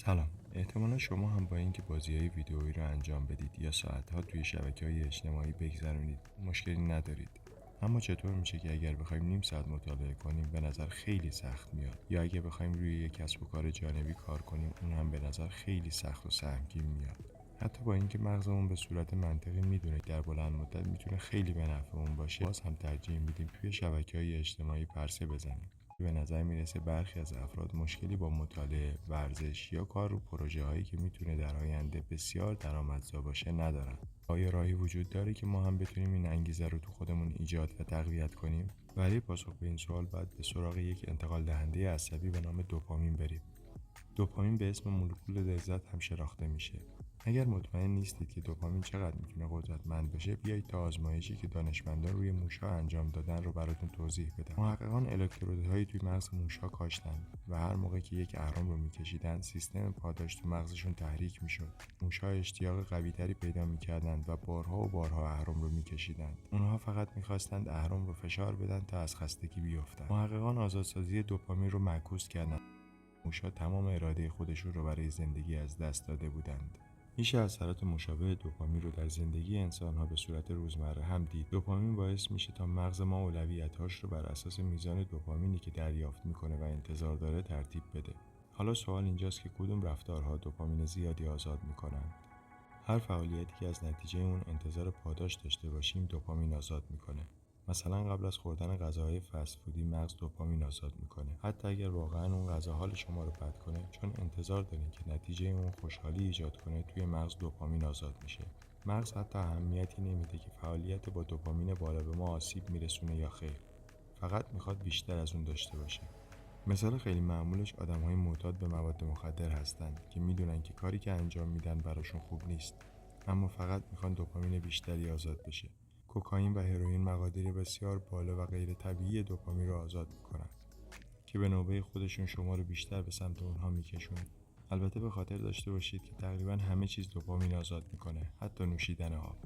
سلام. احتمالا شما هم با اینکه بازی‌های ویدئویی رو انجام بدید یا ساعت‌ها توی شبکه‌های اجتماعی بگذرونید مشکلی ندارید. اما چطور میشه که اگر بخوایم نیم ساعت مطالعه کنیم به نظر خیلی سخت میاد، یا اگر بخوایم روی یک کسب و کار جانبی کار کنیم اون هم به نظر خیلی سخت و سهمگین میاد. حتی با اینکه مغزمون به صورت منطقی میدونه در بلند مدت میتونه خیلی به نفعمون باشه، باز هم ترجیح میدیم توی شبکه‌های اجتماعی پرسه بزنیم. به نظر میرسه برخی از افراد مشکلی با مطالعه، ورزش یا کار رو پروژه هایی که میتونه در آینده بسیار درآمدزا باشه ندارن. آیا راهی وجود داره که ما هم بتونیم این انگیزه رو تو خودمون ایجاد و تقویت کنیم؟ برای پاسخ به این سوال باید به سراغ یک انتقال دهنده عصبی به نام دوپامین بریم. دوپامین به اسم مولکول لذت هم شناخته میشه. اگر مطمئن نیستید که دوپامین چقدر میتونه قدرتمند باشه، بیایید تا آزمایشی که دانشمندان روی موش‌ها انجام دادن رو براتون توضیح بدم. محققان الکترودهایی توی مغز موش‌ها کاشتن و هر موقع که یک اهرم رو میکشیدن، سیستم پاداش تو مغزشون تحریک میشد. موش‌ها اشتیاق قوی‌تری پیدا میکردند و بارها و بارها اهرم رو میکشیدند. اونها فقط میخواستند اهرم رو فشار بدن تا از خستگی بیفتن. محققان آزادسازی دوپامین رو معکوس کردند. موش‌ها تمام اراده خودشون رو برای زندگی از دست داده بودند. میشه اثرات مشابه دوپامین رو در زندگی انسان‌ها به صورت روزمره هم دید. دوپامین باعث میشه تا مغز ما اولویت‌هاش رو بر اساس میزان دوپامینی که دریافت میکنه و انتظار داره ترتیب بده. حالا سوال اینجاست که کدوم رفتارها دوپامین زیادی آزاد میکنند؟ هر فعالیتی که از نتیجه اون انتظار پاداش داشته باشیم دوپامین آزاد میکنه. مثلا قبل از خوردن غذاهای فست فودی مغز دوپامین آزاد میکنه، حتی اگر واقعا اون غذا حال شما رو بد کنه، چون انتظار دارین که نتیجه اون خوشحالی ایجاد کنه توی مغز دوپامین آزاد میشه. مغز حتی اهمیتی نمیده که فعالیت با دوپامین بالا به ما آسیب میرسونه یا خیر، فقط میخواد بیشتر از اون داشته باشه. مثال خیلی معمولش آدم‌های معتاد به مواد مخدر هستند که میدونن که کاری که انجام میدن براشون خوب نیست، اما فقط میخوان دوپامین بیشتری آزاد بشه. کوکائین و هروئین مقادیر بسیار بالا و غیر طبیعی دوپامین رو آزاد میکنن که به نوبه خودشون شما رو بیشتر به سمت اونها میکشونه. البته به خاطر داشته باشید که تقریبا همه چیز دوپامین آزاد میکنه، حتی نوشیدن آب.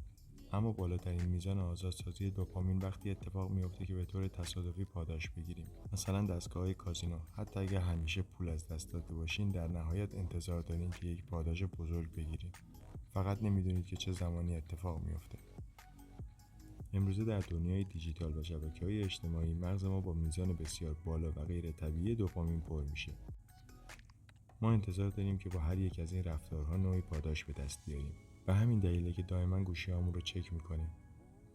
اما بالاترین میزان آزادسازی دوپامین وقتی اتفاق میفته که به طور تصادفی پاداش بگیریم. مثلا دستگاه‌های کازینو، حتی اگر همیشه پول از دست داده باشین، در نهایت انتظار دارین که یک پاداش بزرگ بگیرید. فقط نمیدونید که چه زمانی اتفاق میفته. امروزه در دنیای دیجیتال و شبکه‌های اجتماعی مغز ما با میزان بسیار بالا و غیر طبیعی دوپامین پر میشه. ما انتظار داریم که با هر یک از این رفتارها نوعی پاداش به دست بیاریم. به همین دلیله که دائما گوشی‌هامون رو چک می‌کنیم.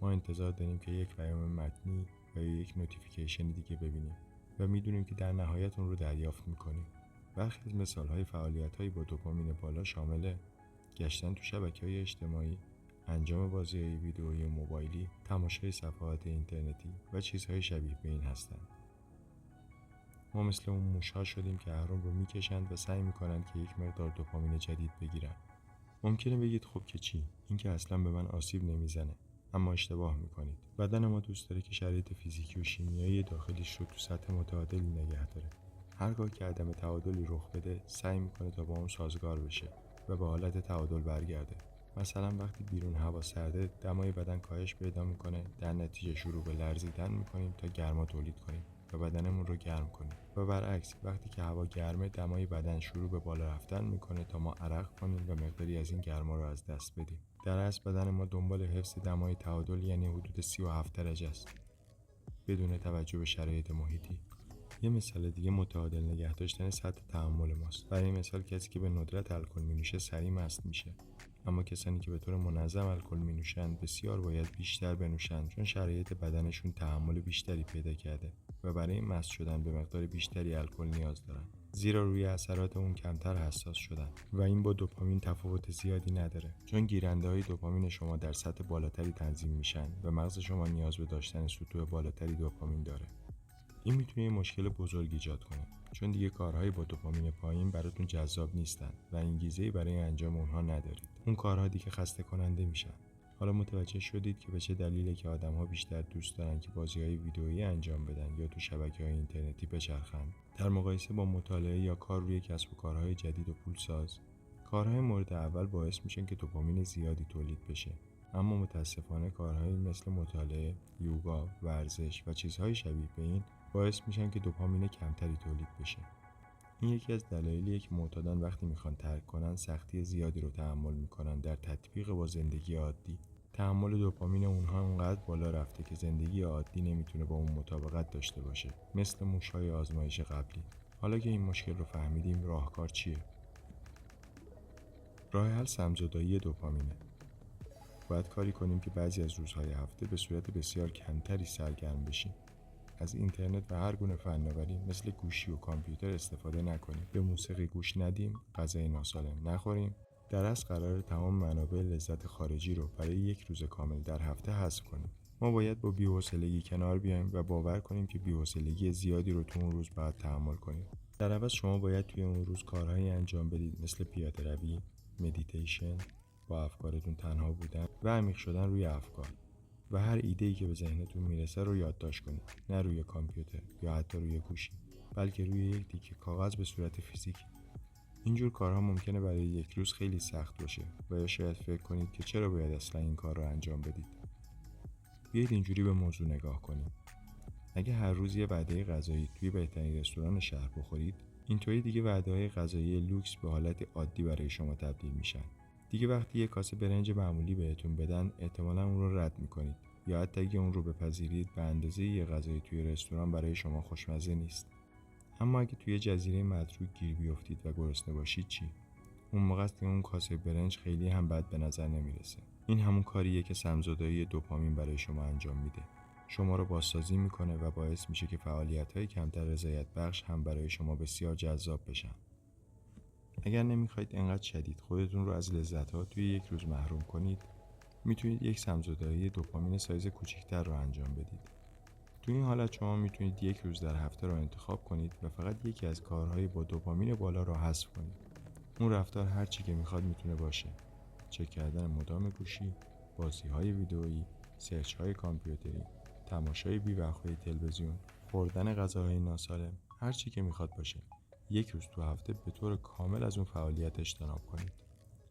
ما انتظار داریم که یک پیام متنی و یا یک نوتیفیکیشن دیگه ببینیم و میدونیم که در نهایت اون رو دریافت می‌کنیم. برخی از مثال‌های فعالیت‌های با دوپامین بالا شامل گشتن تو شبکه‌های اجتماعی، انجام بازی‌های ویدئویی و موبایلی، تماشای صفحات اینترنتی و چیزهای شبیه به این هستند. ما مثل اون موش‌ها شدیم که اهرم رو میکشند و سعی میکنند که یک مقدار دوپامین جدید بگیرن. ممکنه بگید خب که چی؟ این که اصلا به من آسیب نمیزنه. اما اشتباه میکنید. بدن ما دوست داره که شرایط فیزیکی و شیمیایی داخلیش رو تو سطح متعادلی نگه داره. هرگاه که عدم تعادلی رخ بده، سعی میکنه تا با اون سازگار بشه و به حالت تعادل برگرده. مثلا وقتی بیرون هوا سرده، دمای بدن کاهش پیدا میکنه، در نتیجه شروع به لرزیدن میکنیم تا گرما تولید کنیم و بدنمون رو گرم کنیم. و برعکس، وقتی که هوا گرمه، دمای بدن شروع به بالا رفتن میکنه تا ما عرق کنیم و مقداری از این گرما رو از دست بدیم. در اصل بدن ما دنبال حفظ دمای تعادل، یعنی حدود 37 درجه است، بدون توجه به شرایط محیطی. یه مثال دیگه متعادل نگه داشتن سطح تحمل ماست. برای مثال کسی که به ندرت الکل مینوشه سریع مست میشه، اما کسانی که به طور منظم الکل مینوشند بسیار باید بیشتر بنوشند، چون شرایط بدنشون تحمل بیشتری پیدا کرده و برای مست شدن به مقدار بیشتری الکل نیاز دارن، زیرا روی اثرات اون کمتر حساس شدن. و این با دوپامین تفاوت زیادی نداره، چون گیرنده های دوپامین شما در سطح بالاتری تنظیم میشن و مغز شما نیاز به داشتن سطوح بالاتری دوپامین داره. این میتونه یه مشکل بزرگ ایجاد کنه، چون دیگه کارهایی با دوپامین پایین براتون جذاب نیستن و انگیزه‌ای برای انجام اونها ندارید. اون کارها دیگه خسته کننده میشن. حالا متوجه شدید که به چه دلیله که آدم‌ها بیشتر دوست دارن که بازی‌های ویدئویی انجام بدن یا تو شبکه‌های اینترنتی بچرخن در مقایسه با مطالعه یا کار روی کسب و کارهای جدید و پولساز؟ کارهای مورد اول باعث میشن که دوپامین زیادی تولید بشه، اما متاسفانه کارهایی مثل مطالعه، یوگا، ورزش و چیزهای شبیه به این باعث میشن که دوپامین کمتری تولید بشه. این یکی از دلایلیه که معتادان وقتی میخوان ترک کنن سختی زیادی رو تحمل میکنن در تطبیق با زندگی عادی. تحمل دوپامین اونها اونقدر بالا رفته که زندگی عادی نمیتونه با اون مطابقت داشته باشه، مثل موش‌های آزمایش قبلی. حالا که این مشکل رو فهمیدیم، راهکار چیه؟ راه حل سم‌زدایی دوپامینه. باید کاری کنیم که بعضی از روزهای هفته به صورت بسیار کمتری سرگرم بشیم. از اینترنت و هر گونه فناوری مثل گوشی و کامپیوتر استفاده نکنیم. به موسیقی گوش ندیم، غذای ناسالم نخوریم. در اصل قرار تمام منابع لذت خارجی رو برای یک روز کامل در هفته حذف کنیم. ما باید با بی‌حوصلگی کنار بیایم و باور کنیم که بی‌حوصلگی زیادی رو تو اون روز باید تحمل کنیم. در عوض شما باید توی اون روز کارهایی انجام بدید مثل پیاده‌روی، مدیتیشن، با افکارتون تنها بودن و عمیق شدن روی افکار. و هر ایده‌ای که به ذهنتون میرسه رو یادداشت کنید، نه روی کامپیوتر یا حتی روی گوشی، بلکه روی یک تیکه کاغذ به صورت فیزیکی. اینجور کارها ممکنه برای یک روز خیلی سخت باشه و یا شاید فکر کنید که چرا باید اصلا این کار رو انجام بدید. بیایید اینجوری به موضوع نگاه کنیم. اگه هر روز یه وعده غذایی توی بهترین رستوران شهر بخورید، اینطوری دیگه وعده‌های غذایی لوکس به حالت عادی برای شما تبدیل میشن. دیگه وقتی یه کاسه برنج معمولی بهتون بدن، احتمالاً اون رو رد میکنید، یا حتی اگه اون رو بپذیرید به اندازه یه غذای توی رستوران برای شما خوشمزه نیست. اما اگه توی جزیره متروک گیر بیفتید و گرسنه باشید چی؟ اون موقع است که اون کاسه برنج خیلی هم بد به نظر نمیرسه. این همون کاریه که سم‌زدایی دوپامین برای شما انجام میده. شما رو بازسازی میکنه و باعث میشه که فعالیت‌های کمتر رضایت بخش هم برای شما بسیار جذاب بشن. اگر نمیخواید انقدر شدید خودتون رو از لذت‌ها توی یک روز محروم کنید، میتونید یک سم‌زدایی دوپامین سایز کوچکتر رو انجام بدید. تو این حالت شما میتونید یک روز در هفته رو انتخاب کنید و فقط یکی از کارهای با دوپامین بالا رو حذف کنید. اون رفتار هر چی که میخواد میتونه باشه: چک کردن مدام گوشی، بازی‌های ویدئویی، سرچ‌های کامپیوتری، تماشای بی‌وقفه تلویزیون، خوردن غذاهای ناسالم، هر چی که میخواد باشه. یک روز تو هفته به طور کامل از اون فعالیت اجتناب کنید.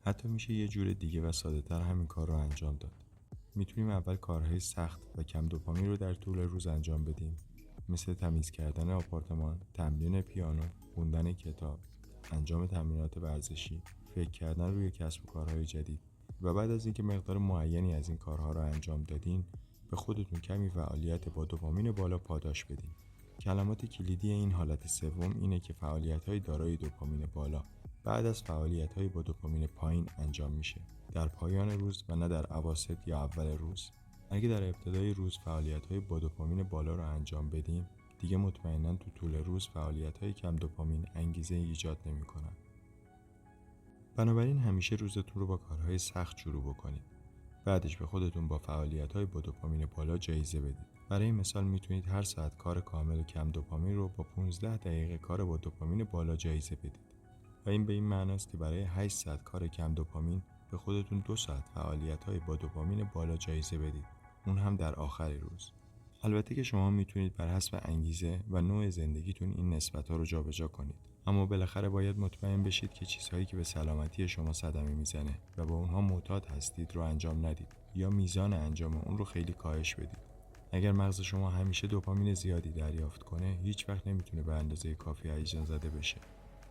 حتی میشه یه جور دیگه و ساده‌تر همین کار رو انجام داد. میتونیم اول کارهای سخت و کم دوپامین رو در طول روز انجام بدیم، مثل تمیز کردن آپارتمان، تمرین پیانو، خوندن کتاب، انجام تمرینات ورزشی، فکر کردن روی کسب و کارهای جدید. و بعد از اینکه مقدار معینی از این کارها رو انجام دادین، به خودتون کمی فعالیت با دوپامین بالا پاداش بدین. کلمات کلیدی این حالت سوم اینه که فعالیت‌های دارای دوپامین بالا بعد از فعالیت‌های با دوپامین پایین انجام میشه، در پایان روز و نه در اواسط یا اول روز. اگه در ابتدای روز فعالیت‌های با دوپامین بالا رو انجام بدیم، دیگه مطمئناً تو طول روز فعالیت‌های کم دوپامین انگیزه ایجاد نمی‌کنن. بنابراین همیشه روزتون رو با کارهای سخت شروع بکنید. بعدش به خودتون با فعالیت‌های با دوپامین بالا جایزه بدید. برای مثال میتونید هر ساعت کار کامل کم دوپامین رو با 15 دقیقه کار با دوپامین بالا جایزه بدید. و این به این معناست که برای 8 ساعت کار کم دوپامین به خودتون 2 ساعت فعالیت‌های با دوپامین بالا جایزه بدید. اون هم در آخر روز. البته که شما میتونید بر حسب انگیزه و نوع زندگیتون این نسبت‌ها رو جابجا کنید. اما بالاخره باید مطمئن بشید که چیزهایی که به سلامتی شما صدمه میزنه و با اونها معتاد هستید رو انجام ندید یا میزان انجام اون رو خیلی کاهش بدید. اگر مغز شما همیشه دوپامین زیادی دریافت کنه، هیچ وقت نمیتونه به اندازه کافی هیجان زده بشه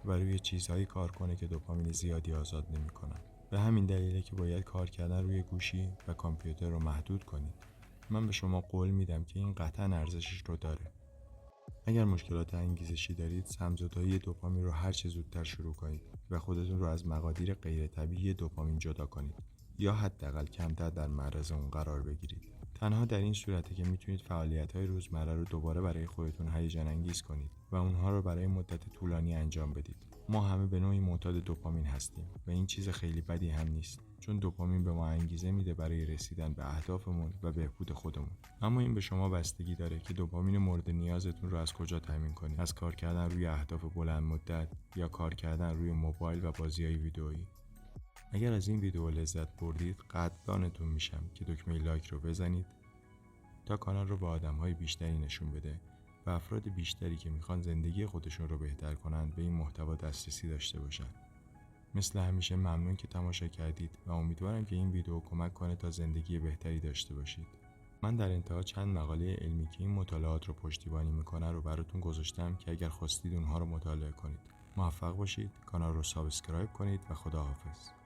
و روی چیزهایی کار کنه که دوپامین زیادی آزاد نمیکنن. به همین دلیله که باید کار کردن روی گوشی و کامپیوتر رو محدود کنید. من به شما قول میدم که این قطعاً ارزشش رو داره. اگر مشکلات انگیزشی دارید، سم‌زدایی دوپامین رو هر چه زودتر شروع کنید و خودتون رو از مقادیر غیر طبیعی دوپامین جدا کنید یا حداقل کمتر در معرض اون قرار بگیرید. تنها در این صورته که میتونید فعالیت‌های روزمره رو دوباره برای خودتون هیجان انگیز کنید و اونها رو برای مدت طولانی انجام بدید. ما همه به نوعی معتاد دوپامین هستیم و این چیز خیلی بدی هم نیست، چون دوپامین به ما انگیزه میده برای رسیدن به اهدافمون و بهبود خودمون. اما این به شما بستگی داره که دوپامین مورد نیازتون رو از کجا تامین کنید: از کار کردن روی اهداف بلند مدت یا کار کردن روی موبایل و بازی‌های ویدئویی. اگر از این ویدیو لذت بردید، قدردانتون میشم که دکمه لایک رو بزنید تا کانال رو به آدم‌های بیشتری نشون بده و افراد بیشتری که میخوان زندگی خودشون رو بهتر کنن به این محتوا دسترسی داشته باشن. مثل همیشه ممنون که تماشا کردید و امیدوارم که این ویدیو کمک کنه تا زندگی بهتری داشته باشید. من در انتها چند مقاله علمی که این مطالعات رو پشتیبانی میکنه رو براتون گذاشتم که اگر خواستید اونها رو مطالعه کنید. موفق باشید، کانال رو سابسکرایب کنید و خداحافظ.